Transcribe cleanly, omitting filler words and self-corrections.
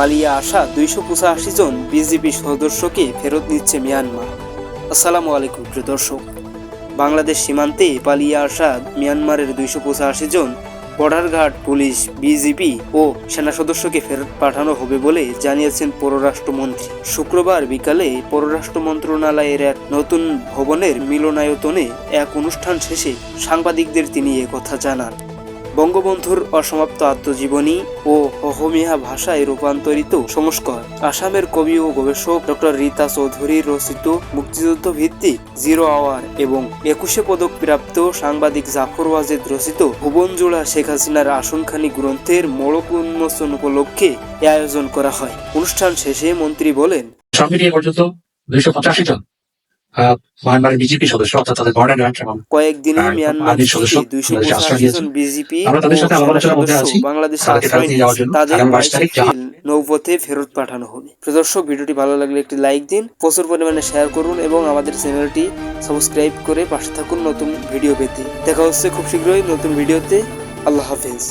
পালিয়ে আসা 285 জন বিজিবি সদস্যকে ফেরত নিচ্ছে মিয়ানমার। আসসালামু আলাইকুম প্রিয় দর্শক। বাংলাদেশ সীমান্তে পালিয়ে আসা মিয়ানমারের 285 জন বর্ডার গার্ড, পুলিশ, বিজিবি ও সেনা সদস্যকে ফেরত পাঠানো হবে বলে জানিয়েছেন পররাষ্ট্রমন্ত্রী। শুক্রবার বিকালে পররাষ্ট্র মন্ত্রণালয়ের এক নতুন ভবনের মিলনায়তনে এক অনুষ্ঠান শেষে সাংবাদিকদের তিনি একথা জানান। বঙ্গবন্ধুর অসমাপ্ত আত্মজীবনী ও অহমিয়া ভাষায় রূপান্তরিত সংস্করণ, আসামের কবি ও গবেষক ডক্টর রীতা চৌধুরীর রচিত মুক্তিযুদ্ধ ভিত্তিক 0 আওয়ার এবং 21 পদক প্রাপ্ত সাংবাদিক জাফর ওয়াজেদ রচিত ভুবনজোড়া শেখ হাসিনার আসনখানি গ্রন্থের মোড়ক উন্মোচন উপলক্ষে এ আয়োজন করা হয়। অনুষ্ঠান শেষে মন্ত্রী বলেন, সম্প্রতি পর্যন্ত 285 জন মায়ানমারের বিজেপি সদস্য অর্থাৎ তাদের বর্ডার গার্ড এবং কয়েকদিনে মিয়ানমার থেকে 285 জন বিজেপি বাংলাদেশে আশ্রয় নিয়েছে। তাদের 22 এপ্রিল নৌপথে ফেরত পাঠানো হবে। দর্শক, ভিডিওটি ভালো লাগলে একটি লাইক দিন, প্রচুর পরিমাণে শেয়ার করুন এবং আমাদের চ্যানেলটি সাবস্ক্রাইব করে পাশে থাকুন নতুন ভিডিও পেতে। দেখা হচ্ছে খুব শীঘ্রই নতুন ভিডিওতে। আল্লাহ হাফেজ।